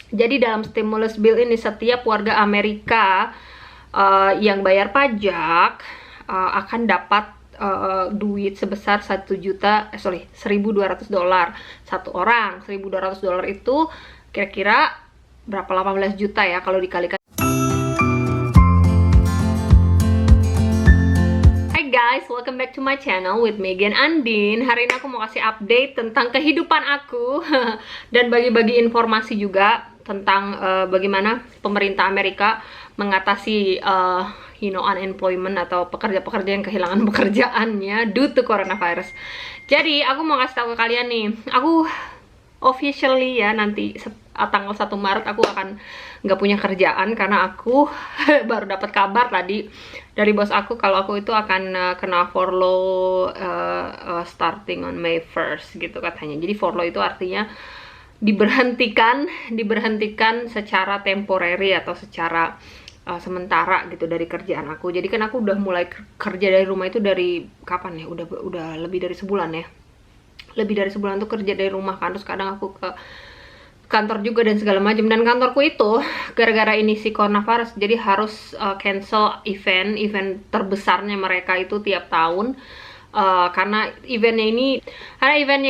Jadi dalam stimulus bill ini setiap warga Amerika yang bayar pajak akan dapat duit sebesar 1.200.000 satu orang. 1.200 dolar itu kira-kira berapa, 18 juta ya kalau dikalikan. Hai guys, welcome back to my channel with Megan Andin. Hari ini aku mau kasih update tentang kehidupan aku dan bagi-bagi informasi juga tentang bagaimana pemerintah Amerika mengatasi unemployment atau pekerja-pekerja yang kehilangan pekerjaannya due to coronavirus. Jadi aku mau kasih tahu ke kalian nih, aku officially ya nanti tanggal 1 Maret aku akan nggak punya kerjaan karena aku baru dapat kabar tadi dari bos aku kalau aku itu akan kena furlough starting on May 1st gitu katanya. Jadi furlough itu artinya diberhentikan secara temporary atau secara sementara gitu dari kerjaan aku. Jadi kan aku udah mulai kerja dari rumah itu dari kapan ya? Udah lebih dari sebulan ya. Lebih dari sebulan tuh kerja dari rumah kan. Terus kadang aku ke kantor juga dan segala macam. Dan kantorku itu gara-gara ini si coronavirus jadi harus cancel event terbesarnya mereka itu tiap tahun. Karena eventnya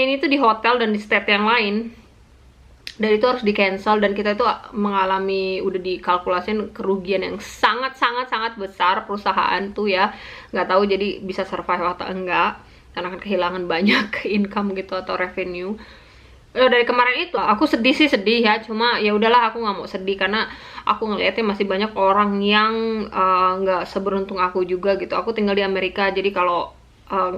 ini tuh di hotel dan di state yang lain. Dan itu harus di cancel dan kita itu mengalami udah dikalkulasin kerugian yang sangat besar perusahaan tuh ya, nggak tahu jadi bisa survive atau enggak karena kan kehilangan banyak income gitu atau revenue. Dari kemarin itu aku sedih ya, cuma ya udahlah aku nggak mau sedih karena aku ngeliatnya masih banyak orang yang nggak seberuntung aku juga gitu. Aku tinggal di Amerika jadi kalau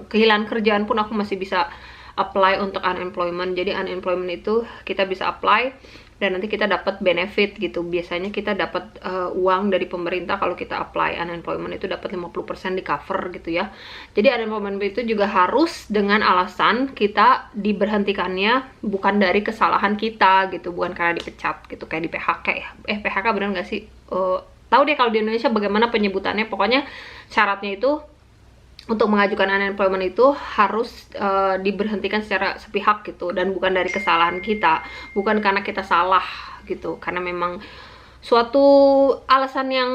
kehilangan kerjaan pun aku masih bisa apply untuk unemployment. Jadi unemployment itu kita bisa apply dan nanti kita dapat benefit gitu. Biasanya kita dapat uang dari pemerintah kalau kita apply unemployment itu dapat 50% di cover gitu ya. Jadi unemployment itu juga harus dengan alasan kita diberhentikannya bukan dari kesalahan kita gitu, bukan karena dipecat gitu kayak di PHK ya. PHK bener nggak sih? Tahu deh kalau di Indonesia bagaimana penyebutannya. Pokoknya syaratnya itu untuk mengajukan unemployment itu harus diberhentikan secara sepihak gitu dan bukan dari kesalahan kita, bukan karena kita salah gitu, karena memang suatu alasan yang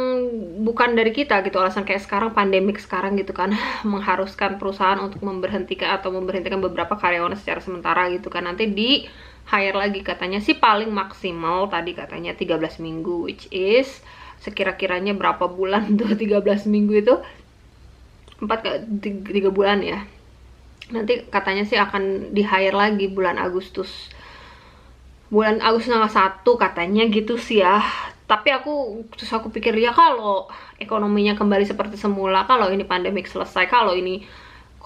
bukan dari kita gitu, alasan kayak sekarang pandemik sekarang gitu kan mengharuskan perusahaan untuk memberhentikan beberapa karyawan secara sementara gitu kan, nanti di hire lagi katanya sih paling maksimal tadi katanya 13 minggu, which is sekira-kiranya berapa bulan tuh 13 minggu itu 3 bulan ya. Nanti katanya sih akan di hire lagi bulan Agustus tanggal 1 katanya gitu sih ya. Tapi aku pikir ya kalau ekonominya kembali seperti semula, kalau ini pandemik selesai, kalau ini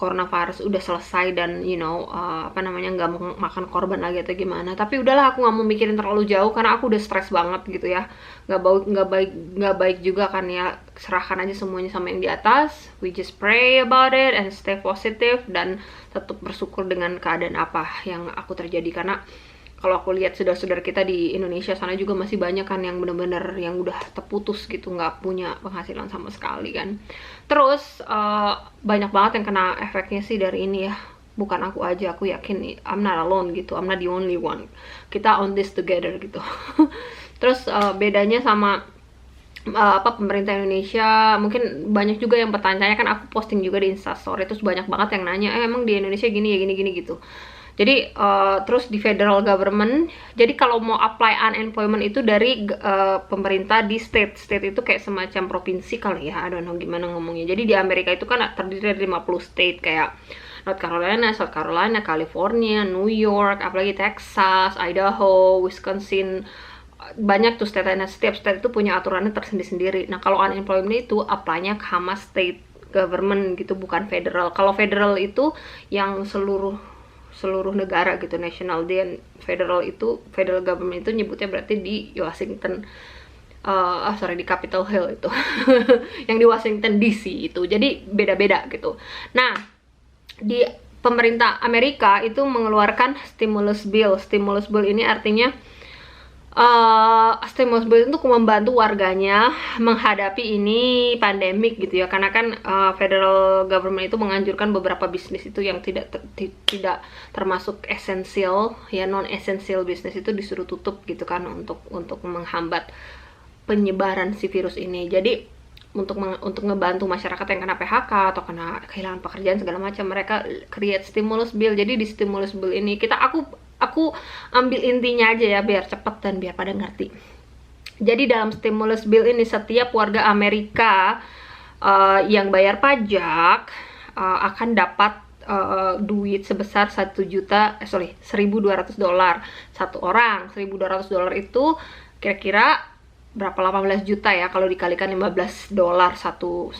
coronavirus udah selesai dan nggak makan korban lagi atau gimana. Tapi udahlah aku nggak mau mikirin terlalu jauh karena aku udah stres banget gitu ya. Nggak baik juga kan ya, serahkan aja semuanya sama yang di atas. We just pray about it and stay positive dan tetap bersyukur dengan keadaan apa yang aku terjadi. Karena kalau aku lihat saudara-saudara kita di Indonesia sana juga masih banyak kan yang bener-bener yang udah terputus gitu, nggak punya penghasilan sama sekali kan. Terus banyak banget yang kena efeknya sih dari ini ya. Bukan aku aja, aku yakin I'm not alone gitu, I'm not the only one. Kita on this together gitu. Terus bedanya sama pemerintah Indonesia, mungkin banyak juga yang bertanya kan, aku posting juga di Instastory, terus banyak banget yang nanya emang di Indonesia gini ya, gini gitu. Jadi terus di federal government, jadi kalau mau apply unemployment itu dari pemerintah di state itu kayak semacam provinsi kali ya, I don't know gimana ngomongnya. Jadi di Amerika itu kan terdiri dari 50 state kayak North Carolina, South Carolina, California, New York, apalagi Texas, Idaho, Wisconsin, banyak tuh state, dan setiap state itu punya aturannya tersendiri-sendiri. Nah kalau unemployment itu apply-nya sama state government gitu, bukan federal. Kalau federal itu yang seluruh negara gitu, national, dan federal government itu nyebutnya berarti di Washington, di Capitol Hill itu yang di Washington DC itu, jadi beda-beda gitu. Nah di pemerintah Amerika itu mengeluarkan stimulus bill ini artinya stimulus bill untuk membantu warganya menghadapi ini pandemik gitu ya, karena kan federal government itu menganjurkan beberapa bisnis itu yang tidak termasuk esensial ya, non essential bisnis itu disuruh tutup gitu kan, untuk menghambat penyebaran si virus ini. Jadi untuk ngebantu masyarakat yang kena PHK atau kena kehilangan pekerjaan segala macam, mereka create stimulus bill. Jadi di stimulus bill ini aku ambil intinya aja ya biar cepet dan biar pada ngerti. Jadi dalam stimulus bill ini setiap warga Amerika yang bayar pajak akan dapat duit sebesar $1.200 satu orang. $1.200 itu kira-kira berapa, 18 juta ya kalau dikalikan $15 satu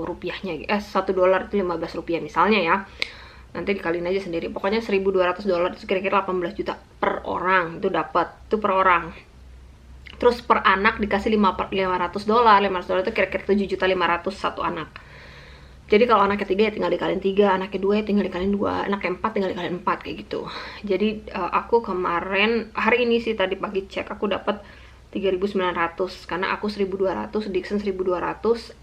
rupiahnya, $1 itu 15 rupiah misalnya ya, nanti dikaliin aja sendiri. Pokoknya $1.200 itu kira-kira 18 juta per orang itu dapat, itu per orang. Terus per anak dikasih $500 itu kira-kira 7.500.000 satu anak. Jadi kalau anak ketiga ya tinggal dikaliin 3, anak kedua ya tinggal dikaliin 2, anak keempat tinggal dikaliin 4 kayak gitu. Jadi aku kemarin, hari ini sih tadi pagi cek, aku dapat 3.900 karena aku 1.200, Dixon 1.200,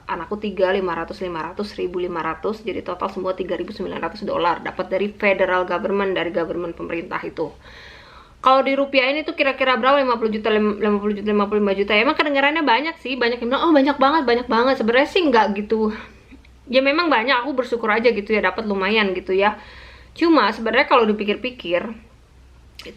anakku 3, 500, 1.500, jadi total semua $3.900 dapat dari federal government, dari government pemerintah itu. Kalau di rupiah ini tuh kira-kira berapa? 50 juta, 55 juta ya. Emang kedengarannya banyak sih, banyak yang bilang oh banyak banget. Sebenarnya sih nggak gitu. Ya memang banyak, aku bersyukur aja gitu ya, dapat lumayan gitu ya. Cuma sebenarnya kalau dipikir-pikir,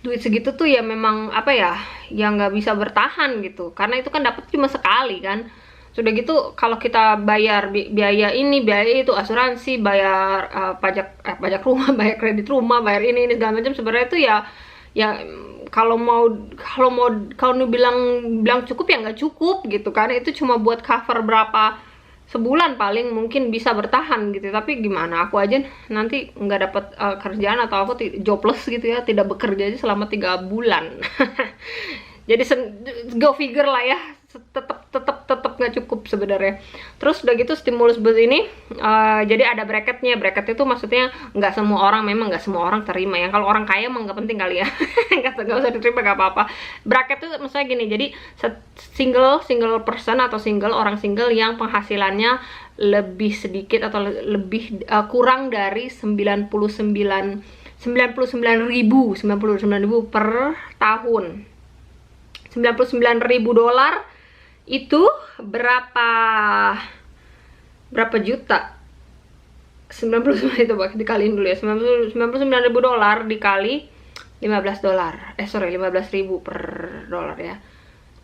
duit segitu tuh ya memang apa ya, yang nggak bisa bertahan gitu, karena itu kan dapat cuma sekali kan. Sudah gitu kalau kita bayar biaya ini, biaya itu, asuransi, bayar pajak rumah, bayar kredit rumah, bayar ini segala macam, sebenarnya itu ya kalau bilang cukup ya nggak cukup gitu kan. Itu cuma buat cover berapa sebulan paling mungkin bisa bertahan gitu. Tapi gimana, aku aja nanti nggak dapat kerjaan atau aku jobless gitu ya, tidak bekerja aja selama 3 bulan. Jadi go figure lah ya, tetap nggak cukup sebenarnya. Terus udah gitu stimulus bill ini jadi ada bracketnya. Bracket itu maksudnya nggak semua orang, memang nggak semua orang terima ya. Kalau orang kaya emang nggak penting kali ya, nggak usah diterima, nggak apa-apa. Bracket itu maksudnya gini, jadi single person atau orang single yang penghasilannya lebih sedikit atau lebih kurang dari 99.000 per tahun. $99.000 itu berapa juta? 99 itu dikaliin dulu ya. $99.000 dikali $15. 15.000 per dolar ya.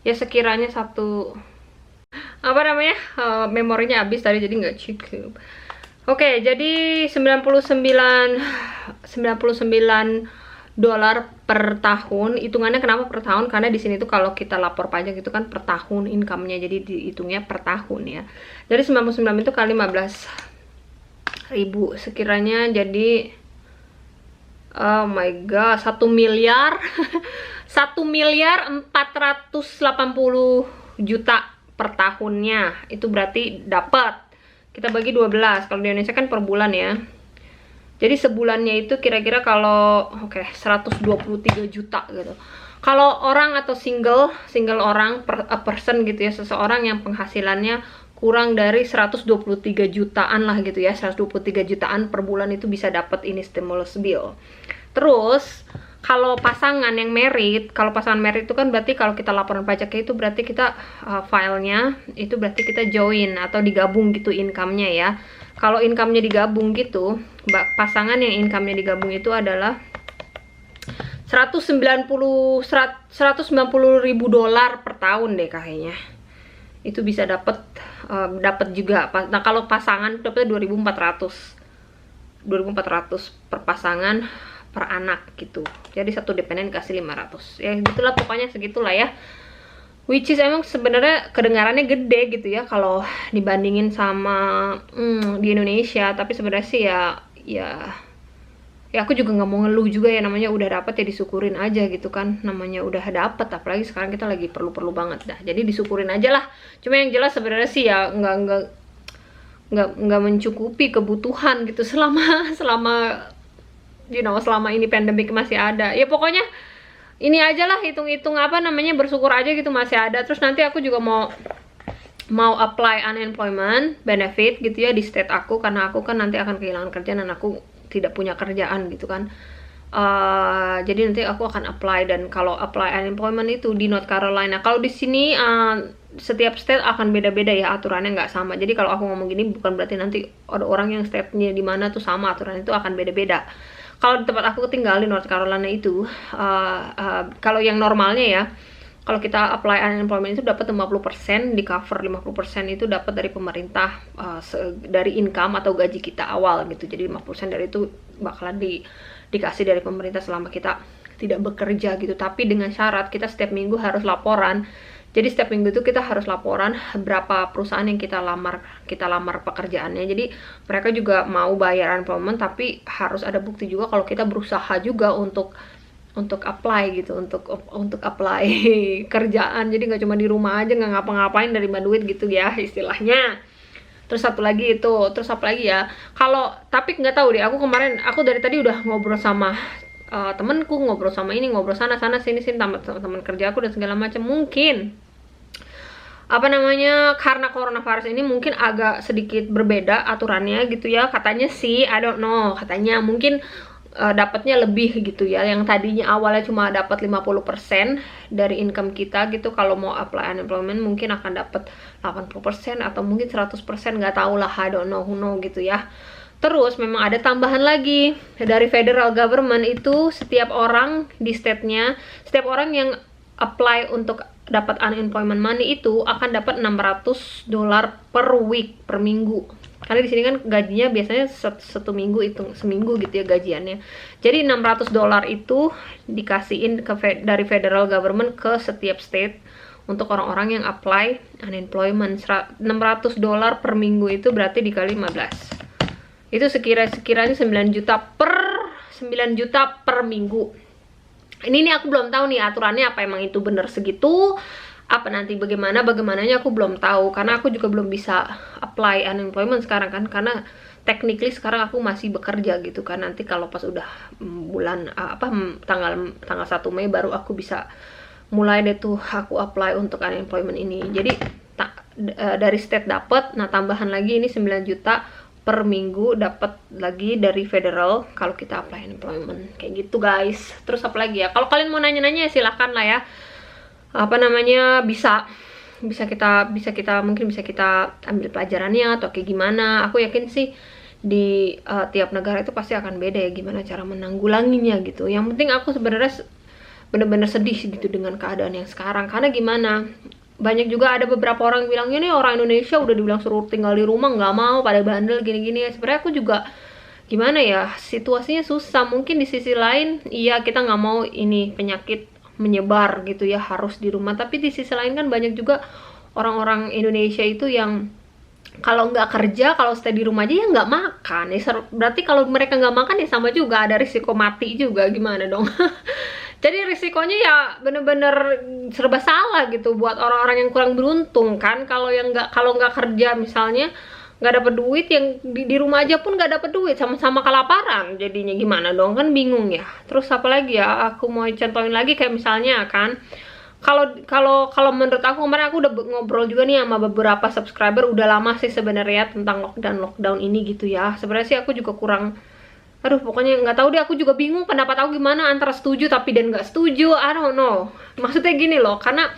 Ya sekiranya memorinya habis tadi jadi nggak cek. Oke, jadi $99 per tahun. Hitungannya kenapa per tahun? Karena di sini tuh kalau kita lapor pajak itu kan per tahun income-nya, jadi dihitungnya per tahun ya. Jadi 99 itu kali 15.000 sekiranya jadi oh my god, 1 miliar 1.480 juta per tahunnya. Itu berarti dapat, kita bagi 12, kalau di Indonesia kan per bulan ya. Jadi sebulannya itu kira-kira kalau 123 juta gitu. Kalau orang atau single orang a person gitu ya, seseorang yang penghasilannya kurang dari 123 jutaan lah gitu ya, 123 jutaan per bulan itu bisa dapat ini stimulus bill. Terus kalau pasangan yang married, itu kan berarti kalau kita laporan pajaknya itu berarti kita filenya itu berarti kita join atau digabung gitu income-nya ya. Kalau income-nya digabung gitu, pasangan yang income-nya digabung itu adalah $190.000 per tahun deh kayaknya. Itu bisa dapat juga. Nah, kalau pasangan dapatnya 2.400 per pasangan per anak gitu. Jadi satu dependen kasih 500. Ya gitulah pokoknya segitulah ya. Which is emang sebenarnya kedengarannya gede gitu ya kalau dibandingin sama di Indonesia, tapi sebenarnya sih ya aku juga nggak mau ngeluh juga ya, namanya udah dapet ya disyukurin aja gitu kan, namanya udah dapet, apalagi sekarang kita lagi perlu banget dah, jadi disyukurin aja lah. Cuma yang jelas sebenarnya sih ya nggak mencukupi kebutuhan gitu selama selama ini pandemik masih ada ya. Pokoknya ini aja lah, hitung-hitung apa namanya, bersyukur aja gitu masih ada. Terus nanti aku juga mau apply unemployment benefit gitu ya di state aku, karena aku kan nanti akan kehilangan kerjaan dan aku tidak punya kerjaan gitu kan. Jadi nanti aku akan apply, dan kalau apply unemployment itu di North Carolina. Kalau di sini setiap state akan beda-beda ya, aturannya nggak sama. Jadi kalau aku ngomong gini bukan berarti nanti ada orang yang state-nya di mana tuh sama, aturan itu akan beda-beda. Kalau di tempat aku tinggal di North Carolina itu, kalau yang normalnya ya, kalau kita apply unemployment itu dapat 50%, di cover 50% itu dapat dari pemerintah, dari income atau gaji kita awal gitu. Jadi 50% dari itu bakalan dikasih dari pemerintah selama kita tidak bekerja gitu. Tapi dengan syarat kita setiap minggu harus laporan. Jadi setiap minggu itu kita harus laporan berapa perusahaan yang kita lamar pekerjaannya. Jadi mereka juga mau bayar unemployment, tapi harus ada bukti juga kalau kita berusaha juga untuk apply gitu, untuk apply kerjaan. Jadi nggak cuma di rumah aja nggak ngapa-ngapain dari duit gitu ya istilahnya. Terus satu lagi itu, terus apa lagi ya? Kalau tapi nggak tahu deh. Aku dari tadi udah ngobrol sama temenku, ngobrol sama ini, ngobrol sana sini teman kerja aku dan segala macam. Mungkin apa namanya, karena coronavirus ini mungkin agak sedikit berbeda aturannya gitu ya, katanya sih, I don't know, katanya mungkin dapatnya lebih gitu ya. Yang tadinya awalnya cuma dapat 50% dari income kita gitu, kalau mau apply unemployment mungkin akan dapat 80% atau mungkin 100%, nggak tahu lah, I don't know, who know gitu ya. Terus memang ada tambahan lagi dari federal government itu, setiap orang di state-nya, setiap orang yang apply untuk dapat unemployment money itu akan dapat $600 per week, per minggu. Karena di sini kan gajinya biasanya satu minggu, itu seminggu gitu ya gajiannya. Jadi $600 itu dikasihin dari federal government ke setiap state untuk orang-orang yang apply unemployment. $600 per minggu itu berarti dikali 15. Itu sekiranya 9 juta per minggu. Ini aku belum tahu nih aturannya, apa emang itu bener segitu, apa nanti bagaimananya aku belum tahu, karena aku juga belum bisa apply unemployment sekarang kan, karena technically sekarang aku masih bekerja gitu kan. Nanti kalau pas udah tanggal 1 Mei baru aku bisa mulai deh tuh aku apply untuk unemployment ini. Jadi dari state dapat, nah tambahan lagi ini 9 juta per minggu dapat lagi dari federal kalau kita apply unemployment, kayak gitu guys. Terus apa lagi ya, kalau kalian mau nanya-nanya silahkan lah ya, apa namanya, bisa kita mungkin bisa kita ambil pelajarannya atau kayak gimana. Aku yakin sih di tiap negara itu pasti akan beda ya gimana cara menanggulanginya gitu. Yang penting aku sebenarnya bener-bener sedih gitu dengan keadaan yang sekarang, karena gimana, banyak juga ada beberapa orang bilang, ini orang Indonesia udah dibilang suruh tinggal di rumah nggak mau, pada bandel gini-gini. Sebenarnya aku juga gimana ya, situasinya susah. Mungkin di sisi lain iya kita nggak mau ini penyakit menyebar gitu ya, harus di rumah. Tapi di sisi lain kan banyak juga orang-orang Indonesia itu yang kalau nggak kerja, kalau stay di rumah aja ya nggak makan ya. Berarti kalau mereka nggak makan ya sama juga ada risiko mati juga, gimana dong. Jadi risikonya ya bener-bener serba salah gitu buat orang-orang yang kurang beruntung kan. Kalau nggak kerja misalnya, nggak dapat duit, yang di rumah aja pun nggak dapat duit, sama-sama kelaparan. Jadinya gimana dong, kan bingung ya. Terus apa lagi ya, aku mau contohin lagi kayak misalnya kan, kalau menurut aku, kemarin aku udah ngobrol juga nih sama beberapa subscriber, udah lama sih sebenarnya tentang lockdown ini gitu ya. Sebenarnya sih aku juga kurang, pokoknya nggak tahu deh, aku juga bingung pendapat aku gimana, antara setuju tapi dan nggak setuju, I don't know. Maksudnya gini loh, karena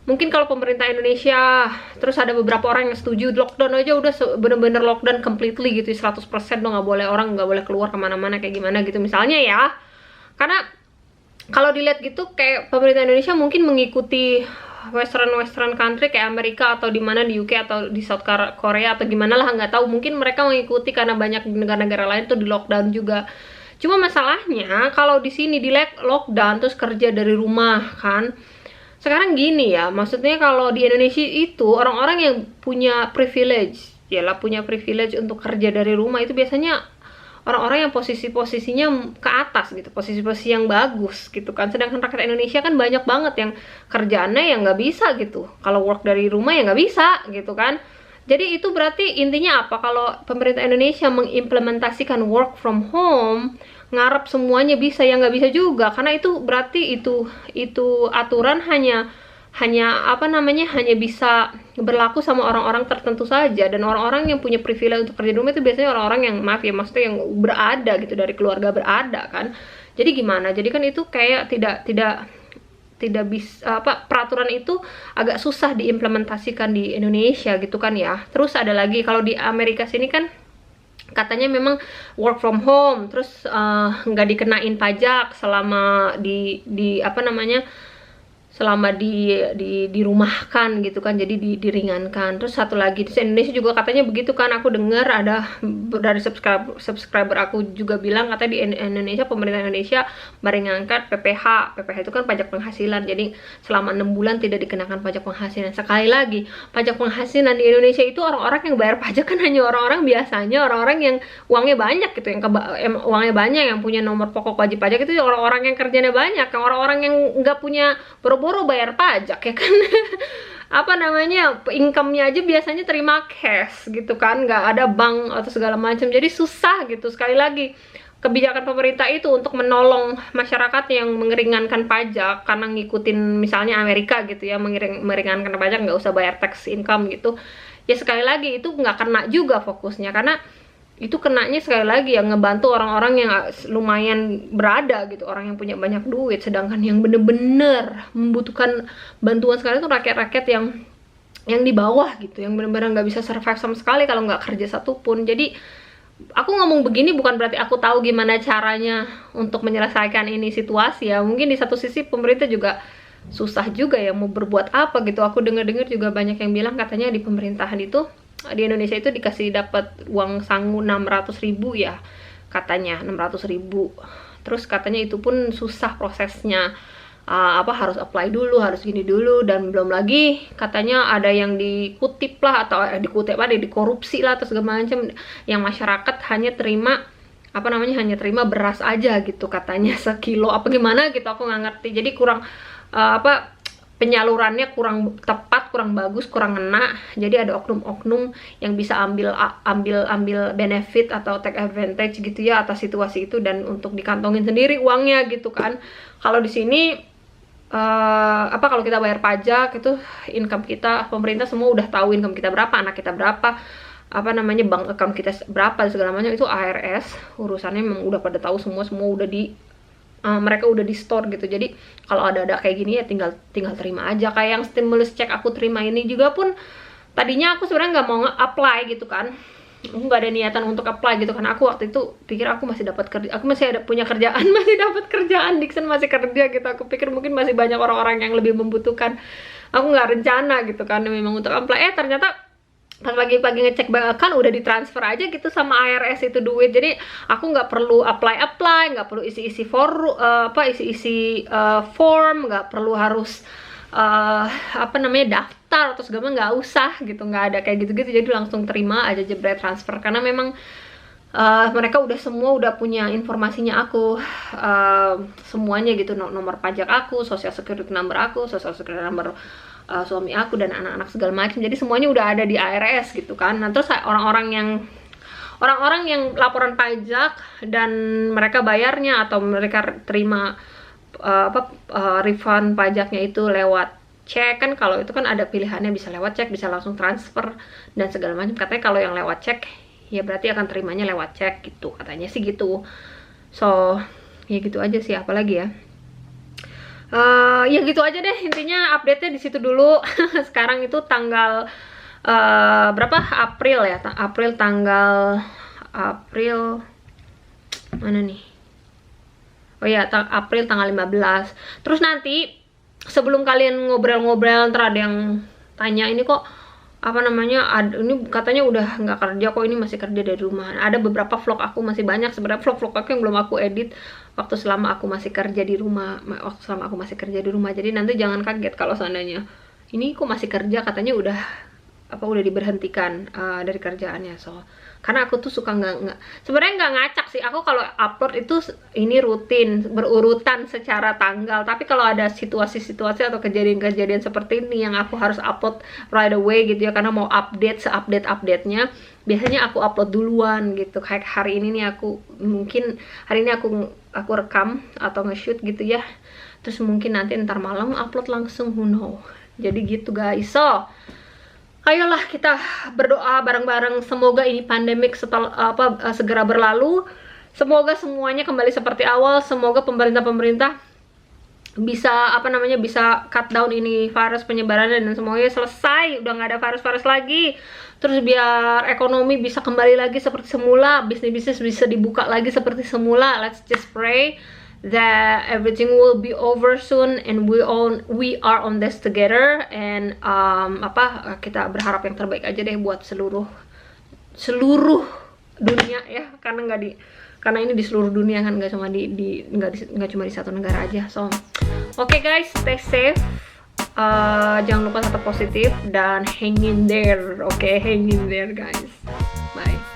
mungkin kalau pemerintah Indonesia, terus ada beberapa orang yang setuju lockdown aja udah bener-bener lockdown completely gitu, 100% dong, nggak boleh, orang nggak boleh keluar kemana-mana kayak gimana gitu misalnya ya. Karena kalau dilihat gitu kayak pemerintah Indonesia mungkin mengikuti western country kayak Amerika atau di mana di UK atau di South Korea atau gimana lah, nggak tahu. Mungkin mereka mengikuti karena banyak negara-negara lain tuh di lockdown juga. Cuma masalahnya kalau di sini di lockdown terus kerja dari rumah kan. Sekarang gini ya, maksudnya kalau di Indonesia itu orang-orang yang punya privilege, punya privilege untuk kerja dari rumah itu biasanya orang-orang yang posisinya ke atas gitu, posisi-posisi yang bagus gitu kan. Sedangkan rakyat Indonesia kan banyak banget yang kerjaannya yang nggak bisa gitu, kalau work dari rumah ya nggak bisa gitu kan. Jadi itu berarti intinya apa? Kalau pemerintah Indonesia mengimplementasikan work from home, ngarep semuanya bisa, ya nggak bisa juga, karena itu berarti itu aturan hanya apa namanya, hanya bisa berlaku sama orang-orang tertentu saja, dan orang-orang yang punya privilege untuk kerja di rumah itu biasanya orang-orang yang, maaf ya, maksudnya yang berada gitu, dari keluarga berada kan. Jadi gimana? Jadi kan itu kayak tidak bisa, peraturan itu agak susah diimplementasikan di Indonesia gitu kan ya. Terus ada lagi, kalau di Amerika sini kan katanya memang work from home, terus nggak dikenain pajak selama di apa namanya, selama dirumahkan gitu kan, jadi diringankan. Terus satu lagi di Indonesia juga katanya begitu kan, aku dengar ada dari subscriber aku juga bilang katanya di Indonesia, pemerintah Indonesia meringankan PPH itu kan pajak penghasilan, jadi selama 6 bulan tidak dikenakan pajak penghasilan. Sekali lagi, pajak penghasilan di Indonesia itu orang-orang yang bayar pajak kan hanya orang-orang biasanya, orang-orang yang uangnya banyak gitu, yang uangnya banyak, yang punya nomor pokok wajib pajak itu orang-orang yang kerjanya banyak, yang orang-orang yang nggak punya boro-boro bayar pajak ya kan. Apa namanya, income-nya aja biasanya terima cash gitu kan, nggak ada bank atau segala macam, jadi susah gitu. Sekali lagi, kebijakan pemerintah itu untuk menolong masyarakat yang meringankan pajak karena ngikutin misalnya Amerika gitu ya, meringankan pajak, nggak usah bayar tax income gitu ya. Sekali lagi itu nggak kena juga fokusnya, karena itu kenanya sekali lagi yang ngebantu orang-orang yang lumayan berada gitu, orang yang punya banyak duit. Sedangkan yang bener-bener membutuhkan bantuan sekali itu rakyat-rakyat yang di bawah gitu, yang bener-bener nggak bisa survive sama sekali kalau nggak kerja satupun. Jadi aku ngomong begini bukan berarti aku tahu gimana caranya untuk menyelesaikan ini situasi ya. Mungkin di satu sisi pemerintah juga susah juga ya mau berbuat apa gitu. Aku dengar-dengar juga banyak yang bilang katanya di pemerintahan itu, di Indonesia itu dikasih dapat uang sangu 600.000 ya katanya, 600.000. Terus katanya itu pun susah prosesnya, harus apply dulu, harus gini dulu, dan belum lagi katanya ada yang dikutip lah, atau dikorupsi lah atau segala macam, yang masyarakat hanya terima hanya terima beras aja gitu katanya, sekilo apa gimana gitu, aku nggak ngerti. Jadi kurang penyalurannya kurang tepat, kurang bagus, kurang ngena. Jadi ada oknum-oknum yang bisa ambil benefit atau take advantage gitu ya atas situasi itu, dan untuk dikantongin sendiri uangnya gitu kan. Kalau di sini kalau kita bayar pajak itu income kita, pemerintah semua udah tahu income kita berapa, anak kita berapa, bank account kita berapa, segala macam itu ARS urusannya memang udah pada tahu semua udah mereka udah di store gitu. Jadi kalau ada kayak gini ya tinggal terima aja. Kayak yang stimulus check aku terima ini juga pun tadinya aku sebenarnya nggak mau apply gitu kan, aku nggak ada niatan untuk apply gitu kan. Aku waktu itu pikir aku masih dapat kerja, aku masih ada punya kerjaan, masih dapat kerjaan, Dixon masih kerja gitu. Aku pikir mungkin masih banyak orang-orang yang lebih membutuhkan. Aku nggak rencana gitu kan memang untuk apply, ternyata pas pagi-pagi ngecek bank account udah ditransfer aja gitu sama ARS itu duit. Jadi aku nggak perlu apply, nggak perlu isi form, nggak perlu harus daftar atau segala, nggak usah gitu, nggak ada kayak gitu-gitu. Jadi langsung terima aja, jebret transfer, karena memang mereka semua udah punya informasinya aku, semuanya gitu, nomor pajak aku, social security number aku, social security number suami aku dan anak-anak segala macam. Jadi semuanya udah ada di ARS gitu kan. Nah terus orang-orang yang laporan pajak dan mereka bayarnya atau mereka terima refund pajaknya itu lewat cek kan. Kalau itu kan ada pilihannya, bisa lewat cek, bisa langsung transfer dan segala macam. Katanya kalau yang lewat cek ya berarti akan terimanya lewat cek gitu, katanya sih gitu. So ya gitu aja sih, apalagi ya. Ya gitu aja deh intinya, update-nya di situ dulu. Sekarang itu tanggal berapa? April ya. April mana nih? Oh ya, April tanggal 15. Terus nanti sebelum kalian ngobrol-ngobrol, ntar ada yang tanya ini kok ini katanya udah nggak kerja kok, ini masih kerja dari rumah. Ada beberapa vlog aku, masih banyak sebenarnya vlog aku yang belum aku edit waktu selama aku masih kerja di rumah, Jadi nanti jangan kaget kalau seandainya ini kok masih kerja, katanya udah udah diberhentikan dari kerjaannya. So karena aku tuh suka sebenarnya nggak ngacak sih, aku kalau upload itu ini rutin berurutan secara tanggal, tapi kalau ada situasi-situasi atau kejadian-kejadian seperti ini yang aku harus upload right away gitu ya, karena mau update seupdate-update-nya, biasanya aku upload duluan gitu. Kayak hari ini nih, mungkin hari ini aku rekam atau nge-shoot gitu ya, terus mungkin nanti ntar malam upload langsung, who know. Jadi gitu guys. So ayolah kita berdoa bareng-bareng, semoga ini pandemik segera berlalu, semoga semuanya kembali seperti awal, semoga pemerintah bisa bisa cut down ini virus penyebarannya, dan semuanya selesai, udah nggak ada virus lagi, terus biar ekonomi bisa kembali lagi seperti semula, bisnis bisa dibuka lagi seperti semula. Let's just pray that everything will be over soon and we are on this together, and kita berharap yang terbaik aja deh buat seluruh dunia ya, karena ini di seluruh dunia kan, nggak cuma di satu negara aja. So oke guys, stay safe, jangan lupa tetap positif dan hang in there, oke? Hang in there guys.